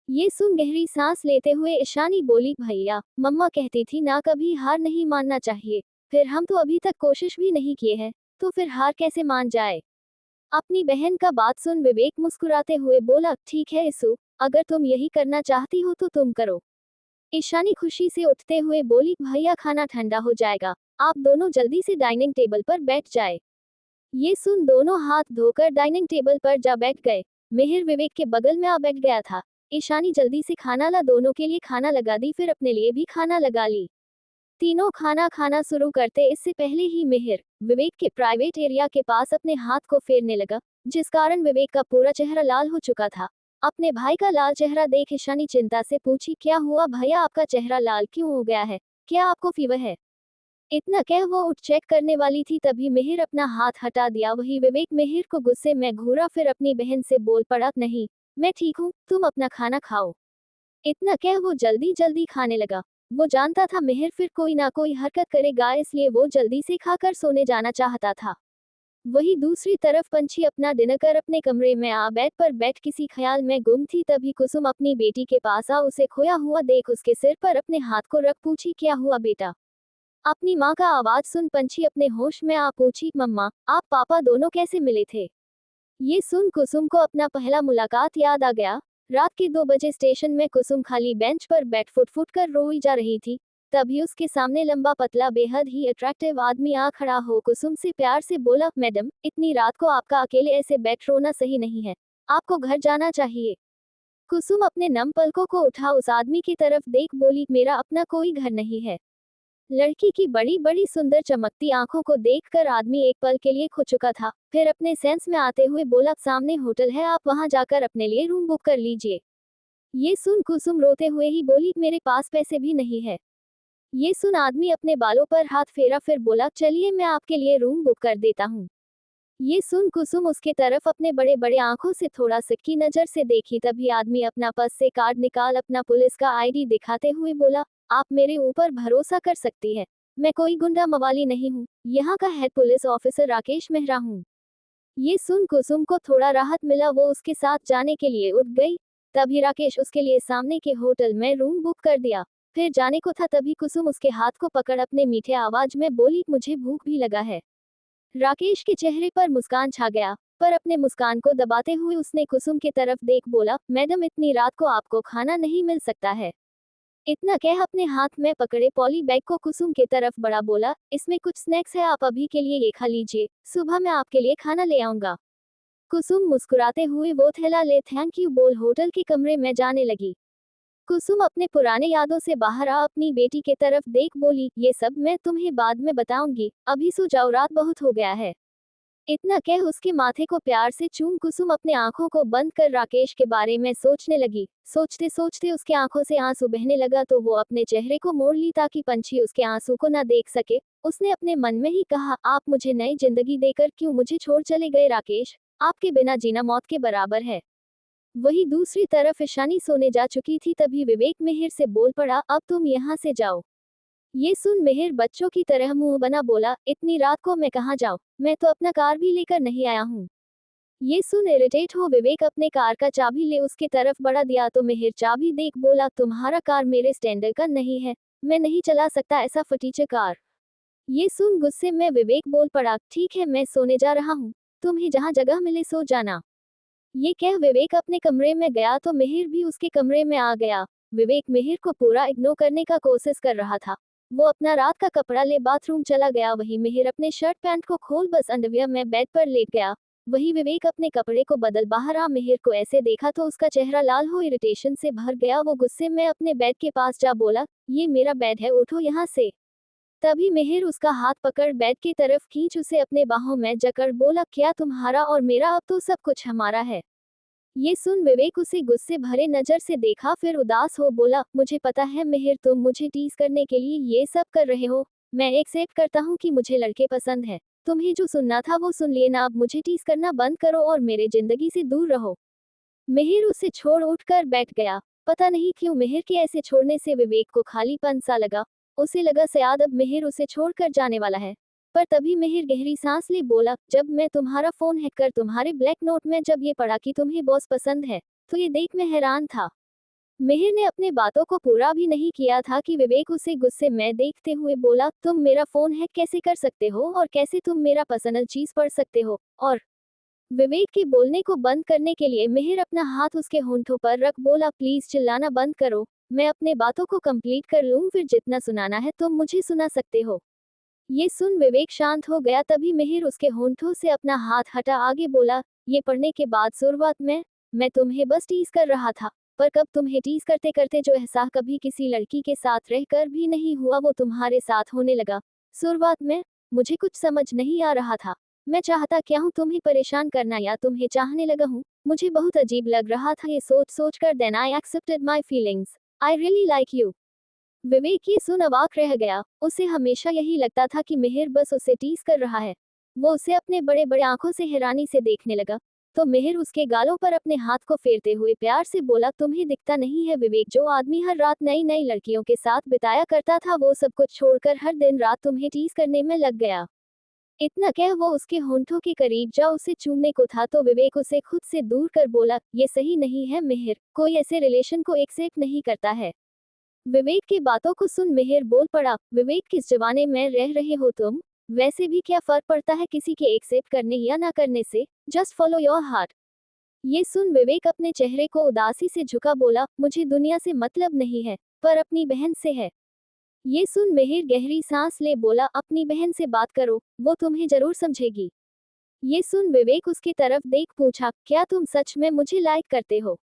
ये सुन गहरी सांस लेते हुए ईशानी बोली, भैया मम्मा कहती थी ना कभी हार नहीं मानना चाहिए, फिर हम तो अभी तक कोशिश भी नहीं किए हैं, तो फिर हार कैसे मान जाए। अपनी बहन का बात सुन विवेक मुस्कुराते हुए बोला, ठीक है इसु, अगर तुम यही करना चाहती हो तो तुम करो। ईशानी खुशी से उठते हुए बोली, भैया खाना ठंडा हो जाएगा, आप दोनों जल्दी से डाइनिंग टेबल पर बैठ जाए। ये सुन दोनों हाथ धोकर डाइनिंग टेबल पर जा बैठ गए। मिहिर विवेक के बगल में आ बैठ गया था। ईशानी जल्दी से खाना ला दोनों के लिए खाना लगा दी, फिर अपने लिए भी खाना लगा ली। तीनों खाना खाना शुरू करते इससे पहले ही मिहिर विवेक के प्राइवेट एरिया के पास अपने हाथ को फेरने लगा, जिस कारण विवेक का पूरा चेहरा लाल हो चुका था। अपने भाई का लाल चेहरा देख ईशानी चिंता से पूछी, क्या हुआ भैया, आपका चेहरा लाल क्यों हो गया है, क्या आपको फीवर है। इतना कह वो उठ चेक करने वाली थी तभी मिहिर अपना हाथ हटा दिया। वही विवेक मिहिर को गुस्से में घूरा, फिर अपनी बहन से बोल पड़ा, नहीं मैं ठीक हूँ, तुम अपना खाना खाओ। इतना कह वो जल्दी जल्दी खाने लगा। वो जानता था मिहिर फिर कोई ना कोई हरकत करेगा, इसलिए वो जल्दी से खाकर सोने जाना चाहता था। वही दूसरी तरफ पंछी अपना डिनर कर अपने कमरे में आ बेड पर बैठ किसी ख्याल में गुम थी। तभी कुसुम अपनी बेटी के पास आ उसे खोया हुआ देख उसके सिर पर अपने हाथ को रख पूछी, क्या हुआ बेटा। अपनी माँ का आवाज सुन पंछी अपने होश में आ पूछी, मम्मा आप पापा दोनों कैसे मिले थे। ये सुन कुसुम को अपना पहला मुलाकात याद आ गया। रात के 2 बजे स्टेशन में कुसुम खाली बेंच पर बैठ फुट फुट कर रोई जा रही थी। तभी उसके सामने लंबा पतला बेहद ही अट्रैक्टिव आदमी आ खड़ा हो कुसुम से प्यार से बोला, मैडम इतनी रात को आपका अकेले ऐसे बैठ रोना सही नहीं है, आपको घर जाना चाहिए। कुसुम अपने नम पलकों को उठा उस आदमी की तरफ देख बोली, मेरा अपना कोई घर नहीं है। लड़की की बड़ी बड़ी सुंदर चमकती आंखों को देखकर आदमी एक पल के लिए खो चुका था, फिर अपने सेंस में आते हुए बोला, सामने होटल है, आप वहां जाकर अपने लिए रूम बुक कर लीजिए। ये सुन कुसुम रोते हुए ही बोली, मेरे पास पैसे भी नहीं है। ये सुन आदमी अपने बालों पर हाथ फेरा फिर बोला, चलिए मैं आपके लिए रूम बुक कर देता हूँ। ये सुन कुसुम उसके तरफ अपने बड़े बड़े आंखों से थोड़ा सिक्की नजर से देखी, तभी आदमी अपना पर्स से कार्ड निकाल अपना पुलिस का आईडी दिखाते हुए बोला, आप मेरे ऊपर भरोसा कर सकती है, मैं कोई गुंडा मवाली नहीं हूँ, यहाँ का head police officer Rakesh Mehra हूँ। ये सुन कुसुम को थोड़ा राहत मिला, वो उसके साथ जाने के लिए उठ गई। तभी राकेश उसके लिए सामने के होटल में रूम बुक कर दिया। फिर जाने को था तभी कुसुम उसके हाथ को पकड़ अपने मीठे आवाज में बोली, मुझे भूख भी लगा है। राकेश के चेहरे पर मुस्कान छा गया, पर अपने मुस्कान को दबाते हुए उसने कुसुम की तरफ देख बोला, मैडम इतनी रात को आपको खाना नहीं मिल सकता है। इतना कह अपने हाथ में पकड़े पॉली बैग को कुसुम की तरफ बढ़ा बोला, इसमें कुछ स्नैक्स है, आप अभी के लिए ये खा लीजिए, सुबह मैं आपके लिए खाना ले आऊंगा। कुसुम मुस्कुराते हुए वो थैला ले थैंक यू बोल होटल के कमरे में जाने लगी। कुसुम अपने पुराने यादों से बाहर आ अपनी बेटी के तरफ देख बोली, ये सब मैं तुम्हें बाद में बताऊंगी, अभी सो जाओ, रात बहुत हो गया है। इतना कह उसके माथे को प्यार से चूम कुसुम अपने आंखों को बंद कर राकेश के बारे में सोचने लगी। सोचते सोचते उसके आंखों से आंसू बहने लगा तो वो अपने चेहरे को मोड़ ली ताकि पंछी उसके आंसू को न देख सके। उसने अपने मन में ही कहा, आप मुझे नई जिंदगी देकर क्यों मुझे छोड़ चले गए राकेश, आपके बिना जीना मौत के बराबर है। वही दूसरी तरफ ईशानी सोने जा चुकी थी, तभी विवेक मिहिर से बोल पड़ा, अब तुम यहाँ से जाओ। ये सुन मिहिर बच्चों की तरह मुंह बना बोला, इतनी रात को मैं कहाँ जाऊँ, मैं तो अपना कार भी लेकर नहीं आया हूँ। ये सुन इरिटेट हो विवेक अपने कार का चाबी ले उसके तरफ बढ़ा दिया तो मिहिर चाबी देख बोला, तुम्हारा कार मेरे स्टैंडर्ड का नहीं है, मैं नहीं चला सकता ऐसा फटीचर कार। ये सुन गुस्से में विवेक बोल पड़ा, ठीक है मैं सोने जा रहा हूँ, तुम्हें जहाँ जगह मिले सो जाना। ये कह विवेक अपने कमरे में गया तो मिहिर भी उसके कमरे में आ गया। विवेक मिहिर को पूरा इग्नोर करने का कोशिश कर रहा था। वो अपना रात का कपड़ा ले बाथरूम चला गया, वही मिहिर अपने शर्ट पैंट को खोल बस अंडरवियर में बेड पर लेट गया। वही विवेक अपने कपड़े को बदल बाहर आ मिहिर को ऐसे देखा तो उसका चेहरा लाल हो इरिटेशन से भर गया। वो गुस्से में अपने बेड के पास जा बोला, ये मेरा बेड है, उठो यहाँ से। तभी मिहिर उसका हाथ पकड़ बेड की तरफ खींच उसे अपने बाहों में जकड़ बोला, क्या तुम्हारा और मेरा, अब तो सब कुछ हमारा है। ये सुन विवेक उसे गुस्से भरे नजर से देखा फिर उदास हो बोला, मुझे पता है मिहिर तुम मुझे टीज करने के लिए ये सब कर रहे हो, मैं एक्सेप्ट करता हूँ कि मुझे लड़के पसंद है, तुम्हें जो सुनना था वो सुन लिया ना, अब मुझे टीज करना बंद करो और मेरे जिंदगी से दूर रहो। मिहिर उसे छोड़ उठकर बैठ गया। पता नहीं क्यों मिहिर के ऐसे छोड़ने से विवेक को खालीपन सा लगा। उसे लगा शायद अब मिहिर उसे छोड़कर जाने वाला है। पर तभी मिहिर गहरी सांस ले बोला, जब मैं तुम्हारा फोन हैक कर तुम्हारे ब्लैक नोट में जब ये पढ़ा कि तुम्हें बॉस पसंद है, तो ये देख मैं हैरान था। मिहिर ने अपने बातों को पूरा भी नहीं किया था कि विवेक उसे गुस्से में देखते हुए बोला, तुम मेरा फोन हैक कैसे कर सकते हो और कैसे तुम मेरा पर्सनल चीज पढ़ सकते हो। और विवेक के बोलने को बंद करने के लिए मिहिर अपना हाथ उसके होंठों पर रख बोला, प्लीज चिल्लाना बंद करो, मैं अपने बातों को कंप्लीट कर लूं, फिर जितना सुनाना है तुम मुझे सुना सकते हो। ये सुन विवेक शांत हो गया, तभी मिहिर उसके होंठों से अपना हाथ हटा आगे बोला, ये पढ़ने के बाद शुरुआत में मैं तुम्हें बस टीज कर रहा था, पर कब तुम्हें टीज करते करते जो एहसास कभी किसी लड़की के साथ रहकर भी नहीं हुआ वो तुम्हारे साथ होने लगा। शुरुआत में मुझे कुछ समझ नहीं आ रहा था, मैं चाहता क्या हूँ, तुम्हें परेशान करना या तुम्हें चाहने लगा हूँ, मुझे बहुत अजीब लग रहा था ये सोच सोच कर, then I accepted my feelings, I really like you. Vivek ये सुन अवाक रह गया। उसे हमेशा यही लगता था कि मिहिर बस उसे टीज कर रहा है। वो उसे अपने बड़े बड़े आंखों से हैरानी से देखने लगा तो मिहिर उसके गालों पर अपने हाथ को फेरते हुए प्यार से बोला, तुम्हें दिखता नहीं है विवेक, जो आदमी हर रात नई नई लड़कियों के साथ बिताया करता था वो सब कुछ छोड़कर हर दिन रात तुम्हें टीज करने में लग गया। इतना कह वो उसके होंठों के करीब जा उसे चूमने को था तो विवेक उसे खुद से दूर कर बोला, ये सही नहीं है मिहिर, कोई ऐसे रिलेशन को एक्सेप्ट नहीं करता है। विवेक की बातों को सुन मिहिर बोल पड़ा, विवेक किस जमाने में रह रहे हो तुम, वैसे भी क्या फर्क पड़ता है किसी के एक्सेप्ट करने या ना करने से, जस्ट फॉलो योर हार्ट। ये सुन विवेक अपने चेहरे को उदासी से झुका बोला, मुझे दुनिया से मतलब नहीं है, पर अपनी बहन से है। ये सुन मिहिर गहरी सांस ले बोला, अपनी बहन से बात करो, वो तुम्हें जरूर समझेगी। ये सुन विवेक उसकी तरफ देख पूछा, क्या तुम सच में मुझे लाइक करते हो?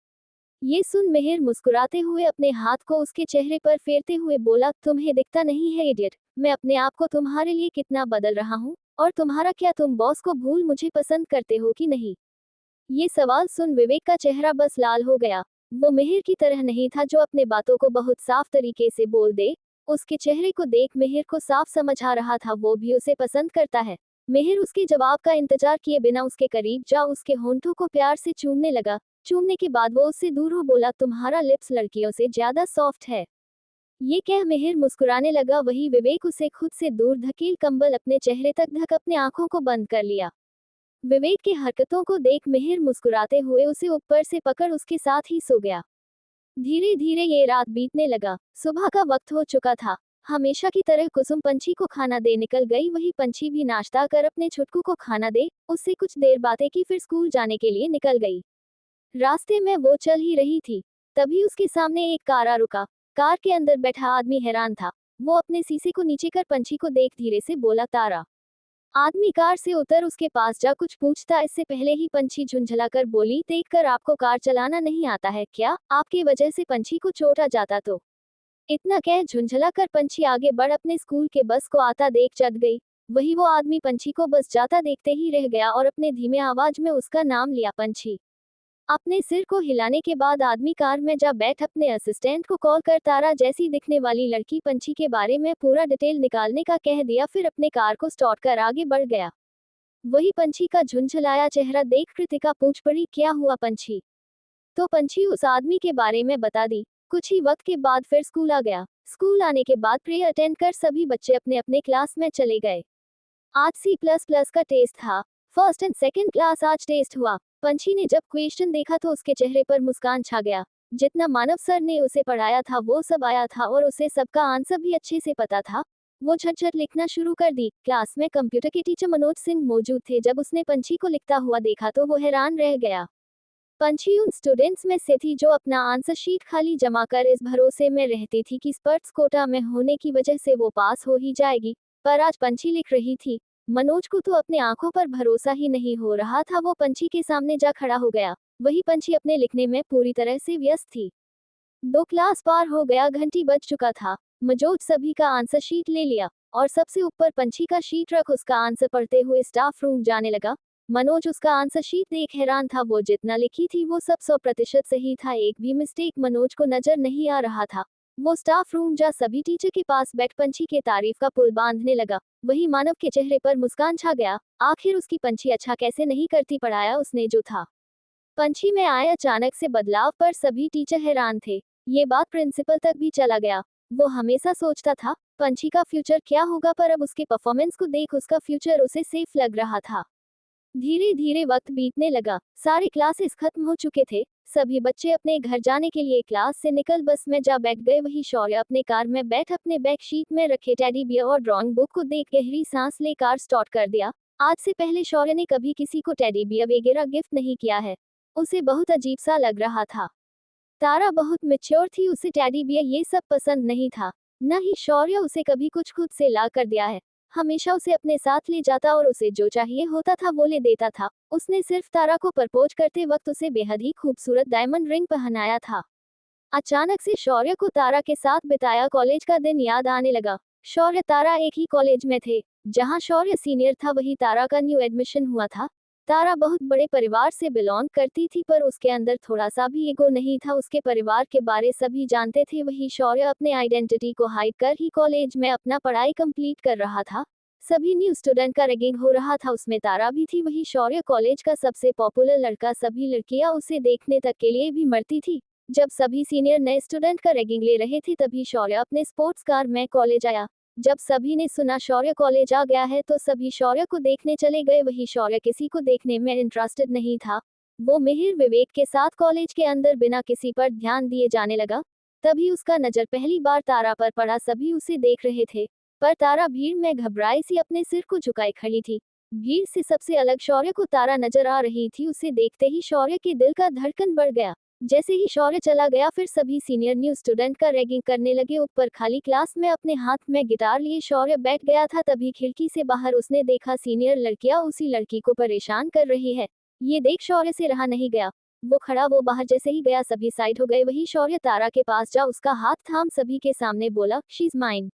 ये सुन मिहिर मुस्कुराते हुए अपने हाथ को उसके चेहरे पर फेरते हुए बोला, तुम्हें दिखता नहीं है इडियट, मैं अपने आप को तुम्हारे लिए कितना बदल रहा हूँ। और तुम्हारा क्या, तुम बॉस को भूल मुझे पसंद करते हो कि नहीं? ये सवाल सुन विवेक का चेहरा बस लाल हो गया। वो मिहिर की तरह नहीं था जो अपने बातों को बहुत साफ तरीके से बोल दे। उसके चेहरे को देख मिहिर को साफ समझ आ रहा था वो भी उसे पसंद करता है। मिहिर उसके जवाब का इंतजार किए बिना उसके करीब जा उसके होंठों को प्यार से चूमने लगा। चूमने के बाद वो उससे दूर हो बोला, तुम्हारा लिप्स लड़कियों से ज्यादा सॉफ्ट है। ये कह मिहिर मुस्कुराने लगा, वही विवेक उसे खुद से दूर धकेल कंबल अपने चेहरे तक ढक अपने आंखों को बंद कर लिया। विवेक की हरकतों को देख मिहिर मुस्कुराते हुए उसे ऊपर से पकड़ उसके साथ ही सो गया। धीरे धीरे ये रात बीतने लगा। सुबह का वक्त हो चुका था। हमेशा की तरह कुसुम पंछी को खाना दे निकल गई। वही पंछी भी नाश्ता कर अपने छुटकू को खाना दे, उससे कुछ देर बातें की, फिर स्कूल जाने के लिए निकल गई। रास्ते में वो चल ही रही थी, तभी उसके सामने एक कार आ रुका। कार के अंदर बैठा आदमी हैरान था। वो अपने शीशे को नीचे कर पंछी को देख धीरे से बोला, तारा। आदमी कार से उतर उसके पास जा कुछ पूछता इससे पहले ही पंछी झुंझलाकर बोली, देखकर आपको कार चलाना नहीं आता है क्या? आपकी वजह से पंछी को चोट आ जाता तो। इतना कह झुंझलाकर पंछी आगे बढ़ अपने स्कूल के बस को आता देख चढ़ गई। वही वो आदमी पंछी को बस जाता देखते ही रह गया और अपने धीमे आवाज में उसका नाम लिया, पंछी। अपने सिर को हिलाने के बाद आदमी कार में जा बैठ अपने असिस्टेंट को कॉल कर तारा जैसी दिखने वाली लड़की पंछी के बारे में पूरा डिटेल निकालने का कह दिया, फिर अपने कार को स्टार्ट कर आगे बढ़ गया। वही पंछी का झुंझलाया चेहरा देख कृतिका पूछ पड़ी, क्या हुआ पंछी? तो पंछी उस आदमी के बारे में बता दी। कुछ ही वक्त के बाद फिर स्कूल आ गया। स्कूल आने के बाद प्रेयर अटेंड कर सभी बच्चे अपने अपने क्लास में चले गए। आज C++ का टेस्ट था। फर्स्ट एंड सेकंड क्लास आज टेस्ट हुआ। पंछी ने जब क्वेश्चन देखा तो उसके चेहरे पर मुस्कान छा गया। जितना मानव सर ने उसे पढ़ाया था वो सब आया था और उसे सबका आंसर भी अच्छे से पता था। वो झटझट लिखना शुरू कर दी। क्लास में कंप्यूटर के टीचर मनोज सिंह मौजूद थे। जब उसने पंछी को लिखता हुआ देखा तो वो हैरान रह गया। पंछी उन स्टूडेंट्स में से थी जो अपना आंसर शीट खाली जमा कर इस भरोसे में रहती थी कि स्पर्ट्स कोटा में होने की वजह से वो पास हो ही जाएगी। पर आज पंछी लिख रही थी। मनोज को तो अपने आंखों पर भरोसा ही नहीं हो रहा था। वो पंछी के सामने जा खड़ा हो गया। वही पंछी अपने लिखने में पूरी तरह से व्यस्त थी। 2 क्लास पार हो गया, घंटी बज चुका था। मनोज सभी का आंसर शीट ले लिया और सबसे ऊपर पंछी का शीट रख उसका आंसर पढ़ते हुए स्टाफ रूम जाने लगा। मनोज उसका आंसर शीट देख हैरान था। वो जितना लिखी थी वो सब 100% सही था। एक भी मिस्टेक मनोज को नजर नहीं आ रहा था। वो स्टाफ रूम जा सभी टीचर के पास बैठ पंछी के तारीफ का पुल बांधने लगा। वही मानव के चेहरे पर मुस्कान छा गया। आखिर उसकी पंछी अच्छा कैसे नहीं करती, पढ़ाया उसने जो था। पंछी में आए अचानक से बदलाव पर सभी टीचर हैरान थे। ये बात प्रिंसिपल तक भी चला गया। वो हमेशा सोचता था पंछी का फ्यूचर क्या होगा, पर अब उसके परफॉर्मेंस को देख उसका फ्यूचर उसे सेफ लग रहा था। धीरे धीरे वक्त बीतने लगा। सारे क्लासेस खत्म हो चुके थे। सभी बच्चे अपने घर जाने के लिए क्लास से निकल बस में जा बैठ गए। वही शौर्य अपने कार में बैठ अपने बैक शीट में रखे टेडी बियर और ड्राइंग बुक को देख गहरी सांस ले कार स्टार्ट कर दिया। आज से पहले शौर्य ने कभी किसी को टेडी बियर वगैरह गिफ्ट नहीं किया है। उसे बहुत अजीब सा लग रहा था। तारा बहुत मैच्योर थी, उसे टेडी बियर ये सब पसंद नहीं था। न ही शौर्य उसे कभी कुछ खुद से ला कर दिया है। हमेशा उसे अपने साथ ले जाता और उसे जो चाहिए होता था वो ले देता था। उसने सिर्फ तारा को प्रपोज करते वक्त उसे बेहद ही खूबसूरत डायमंड रिंग पहनाया था। अचानक से शौर्य को तारा के साथ बिताया कॉलेज का दिन याद आने लगा। शौर्य तारा एक ही कॉलेज में थे। जहां शौर्य सीनियर था वही तारा का न्यू एडमिशन हुआ था। तारा बहुत बड़े परिवार से बिलोंग करती थी, पर उसके अंदर थोड़ा सा भी ईगो नहीं था। उसके परिवार के बारे सभी जानते थे। वही शौर्य अपने आइडेंटिटी को हाइड कर ही कॉलेज में अपना पढ़ाई कंप्लीट कर रहा था। सभी न्यू स्टूडेंट का रैगिंग हो रहा था, उसमें तारा भी थी। वही शौर्य कॉलेज का सबसे पॉपुलर लड़का, सभी लड़कियां उसे देखने तक के लिए भी मरती थी। जब सभी सीनियर नए स्टूडेंट का रैगिंग ले रहे थे तभी शौर्य अपने स्पोर्ट्स कार में कॉलेज आया। जब सभी ने सुना शौर्य कॉलेज आ गया है तो सभी शौर्य को देखने चले गए। वही शौर्य किसी को देखने में इंटरेस्टेड नहीं था। वो मिहिर विवेक के साथ कॉलेज के अंदर बिना किसी पर ध्यान दिए जाने लगा। तभी उसका नजर पहली बार तारा पर पड़ा। सभी उसे देख रहे थे, पर तारा भीड़ में घबराई सी अपने सिर को झुकाए खड़ी थी। भीड़ से सबसे अलग शौर्य को तारा नजर आ रही थी। उसे देखते ही शौर्य के दिल का धड़कन बढ़ गया। जैसे ही शौर्य चला गया फिर सभी सीनियर न्यू स्टूडेंट का रैगिंग करने लगे। ऊपर खाली क्लास में अपने हाथ में गिटार लिए शौर्य बैठ गया था, तभी खिड़की से बाहर उसने देखा सीनियर लड़कियां उसी लड़की को परेशान कर रही है। ये देख शौर्य से रहा नहीं गया, वो बाहर जैसे ही गया सभी साइड हो गए। वही शौर्य तारा के पास जा उसका हाथ थाम सभी के सामने बोला, शी इज माइन।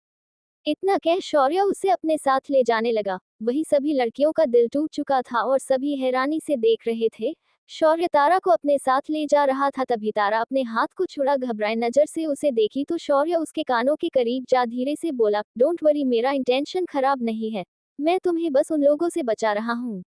इतना कह शौर्य उसे अपने साथ ले जाने लगा। वही सभी लड़कियों का दिल टूट चुका था और सभी हैरानी से देख रहे थे। शौर्य तारा को अपने साथ ले जा रहा था, तभी तारा अपने हाथ को छुड़ा घबराए नजर से उसे देखी तो शौर्य उसके कानों के करीब जा धीरे से बोला, डोंट वरी, मेरा इंटेंशन खराब नहीं है, मैं तुम्हें बस उन लोगों से बचा रहा हूँ।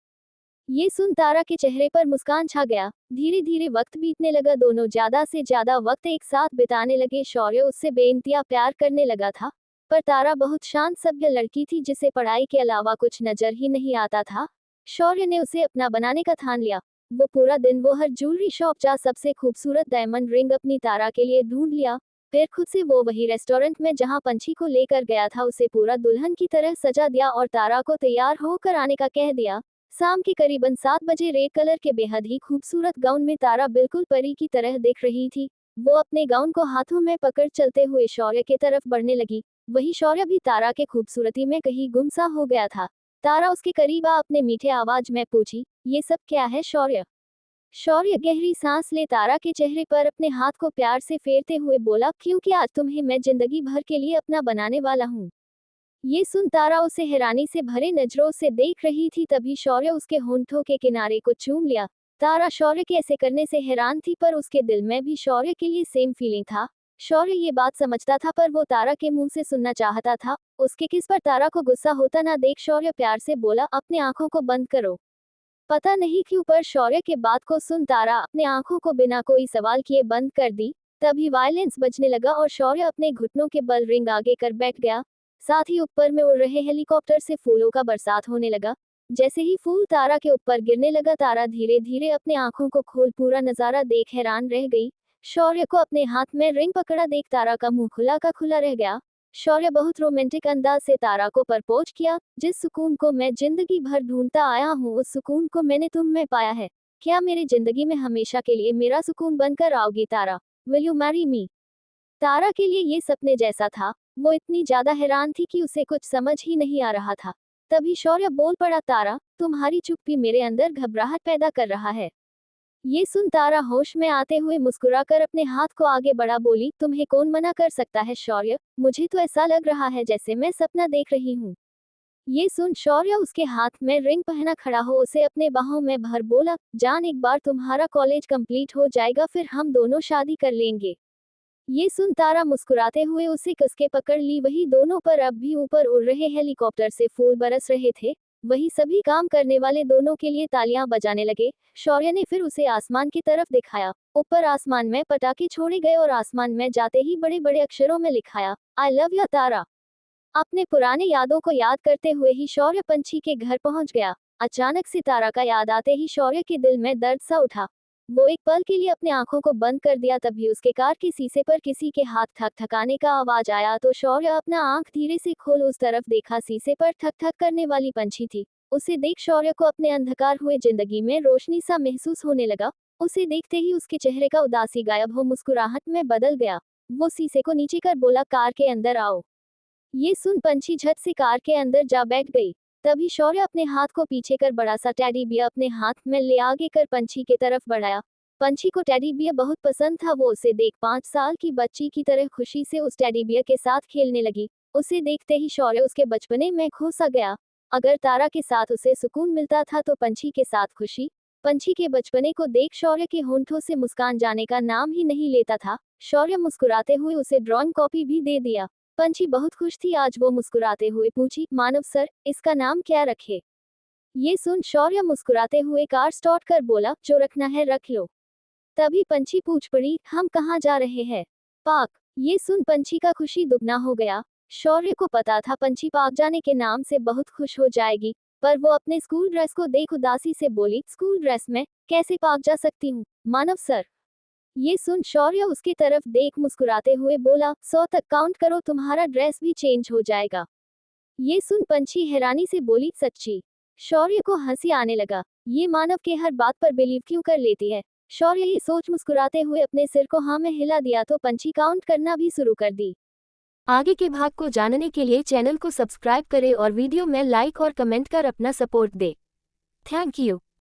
ये सुन तारा के चेहरे पर मुस्कान छा गया। धीरे धीरे वक्त बीतने लगा, दोनों ज्यादा से ज्यादा वक्त एक साथ बिताने लगे। शौर्य उससे बेइंतहा प्यार करने लगा था, पर तारा बहुत शांत सभ्य लड़की थी जिसे पढ़ाई के अलावा कुछ नजर ही नहीं आता था। शौर्य ने उसे अपना बनाने का ठान लिया। वो पूरा दिन वो हर ज्वेलरी शॉप जा सबसे खूबसूरत डायमंड रिंग अपनी तारा के लिए ढूंढ लिया। फिर खुद से वो वही रेस्टोरेंट में जहां पंछी को लेकर गया था उसे पूरा दुल्हन की तरह सजा दिया और तारा को तैयार होकर आने का कह दिया। शाम के करीबन 7 बजे रेड कलर के बेहद ही खूबसूरत गाउन में तारा बिल्कुल परी की तरह दिख रही थी। वो अपने गाउन को हाथों में पकड़ चलते हुए शौर्य की तरफ बढ़ने लगी। वही शौर्य भी तारा के खूबसूरती में कहीं गुमसा हो गया था। तारा उसके करीब आ अपने मीठे आवाज में पूछी, ये सब क्या है शौर्य? शौर्य गहरी सांस ले तारा के चेहरे पर अपने हाथ को प्यार से फेरते हुए बोला, क्योंकि आज तुम्हें मैं जिंदगी भर के लिए अपना बनाने वाला हूँ। ये सुन तारा उसे हैरानी से भरे नजरों से देख रही थी, तभी शौर्य उसके होंठों के किनारे को चूम लिया। तारा शौर्य के ऐसे करने से हैरान थी, पर उसके दिल में भी शौर्य के लिए सेम फीलिंग था। शौर्य ये बात समझता था, पर वो तारा के मुंह से सुनना चाहता था। उसके किस पर तारा को गुस्सा होता ना देख शौर्य प्यार से बोला, अपने आंखों को बंद करो। पता नहीं क्यों पर शौर्य के बात को सुन तारा अपने आंखों को बिना कोई सवाल किए बंद कर दी। तभी वायलेंस बजने लगा और शौर्य अपने घुटनों के बल रिंग आगे कर बैठ गया। साथ ही ऊपर में उड़ रहे हेलीकॉप्टर से फूलों का बरसात होने लगा। जैसे ही फूल तारा के ऊपर गिरने लगा तारा धीरे धीरे अपने आंखों को खोल पूरा नजारा देख हैरान रह गई। शौर्य को अपने हाथ में रिंग पकड़ा देख तारा का मुंह खुला का खुला रह गया। शौर्य बहुत रोमांटिक अंदाज से तारा को प्रपोज किया, जिस सुकून को मैं जिंदगी भर ढूंढता आया हूँ उस सुकून को मैंने तुम में पाया है। क्या मेरी जिंदगी में हमेशा के लिए मेरा सुकून बनकर आओगी Tara? Will you marry me? Tara के लिए ये सपने जैसा था। वो इतनी ज्यादा हैरान थी कि उसे कुछ समझ ही नहीं आ रहा था। तभी शौर्य बोल पड़ा, तारा तुम्हारी चुप भी मेरे अंदर घबराहट पैदा कर रहा है। ये सुन तारा होश में आते हुए मुस्कुराकर अपने हाथ को आगे बढ़ा बोली, तुम्हें कौन मना कर सकता है शौर्य, मुझे तो ऐसा लग रहा है जैसे मैं सपना देख रही हूँ। ये सुन शौर्य उसके हाथ में रिंग पहना खड़ा हो उसे अपने बाहों में भर बोला, जान एक बार तुम्हारा कॉलेज कंप्लीट हो जाएगा फिर हम दोनों शादी कर लेंगे। ये सुन तारा मुस्कुराते हुए उसे कस के पकड़ ली। वही दोनों पर अब भी ऊपर उड़ रहे हेलीकॉप्टर से फूल बरस रहे थे। वही सभी काम करने वाले दोनों के लिए तालियां बजाने लगे। शौर्य ने फिर उसे आसमान की तरफ दिखाया। ऊपर आसमान में पटाखे छोड़े गए और आसमान में जाते ही बड़े बड़े अक्षरों में लिखाया, आई लव यू तारा। अपने पुराने यादों को याद करते हुए ही शौर्य पंछी के घर पहुंच गया। अचानक से तारा का याद आते ही शौर्य के दिल में दर्द सा उठा। वो एक पल के लिए अपने आंखों को बंद कर दिया, तभी उसके कार के शीशे पर किसी के हाथ ठक ठकाने का आवाज आया तो शौर्य अपना आंख धीरे से खोल उस तरफ देखा। शीशे पर ठक ठक करने वाली पंछी थी। उसे देख शौर्य को अपने अंधकार हुए जिंदगी में रोशनी सा महसूस होने लगा। उसे देखते ही उसके चेहरे का उदासी गायब हो मुस्कुराहट में बदल गया। वो शीशे को नीचे कर बोला, कार के अंदर आओ। ये सुन पंछी झट से कार के अंदर जा बैठ गई। तभी शौर्य अपने हाथ को पीछे कर बड़ा सा टेडी बियर अपने हाथ में ले आगे कर पंछी की तरफ बढ़ाया। पंछी को टेडी बियर बहुत पसंद था। वो उसे देख 5 साल की बच्ची की तरह खुशी से उस टेडी बियर के साथ खेलने लगी। उसे देखते ही शौर्य उसके बचपने में खो सा गया। अगर तारा के साथ उसे सुकून मिलता था तो पंछी के साथ खुशी। पंछी के बचपने को देख शौर्य के होंठों से मुस्कान जाने का नाम ही नहीं लेता था। शौर्य मुस्कुराते हुए उसे ड्राइंग कॉपी भी दे दिया। पंछी बहुत खुश थी। आज वो मुस्कुराते हुए पूछी, मानव सर इसका नाम क्या रखे? ये सुन शौर्य मुस्कुराते हुए कार स्टार्ट कर बोला, जो रखना है रख लो। तभी पंछी पूछ पड़ी, हम कहाँ जा रहे हैं? पार्क। ये सुन पंछी का खुशी दुगना हो गया। शौर्य को पता था पंछी पार्क जाने के नाम से बहुत खुश हो जाएगी, पर वो अपने स्कूल ड्रेस को देख उदासी से बोली, स्कूल ड्रेस में कैसे पार्क जा सकती हूँ मानव सर? ये सुन शौर्य उसकी तरफ देख मुस्कुराते हुए बोला, 100 तक काउंट करो तुम्हारा ड्रेस भी चेंज हो जाएगा। ये सुन पंछी हैरानी से बोली, सच्ची? शौर्य को हंसी आने लगा। ये मानव के हर बात पर बिलीव क्यों कर लेती है? शौर्य ये सोच मुस्कुराते हुए अपने सिर को हाँ में हिला दिया तो पंछी काउंट करना भी शुरू कर दी। आगे के भाग को जानने के लिए चैनल को सब्सक्राइब करें और वीडियो में लाइक और कमेंट कर अपना सपोर्ट दे। Thank you.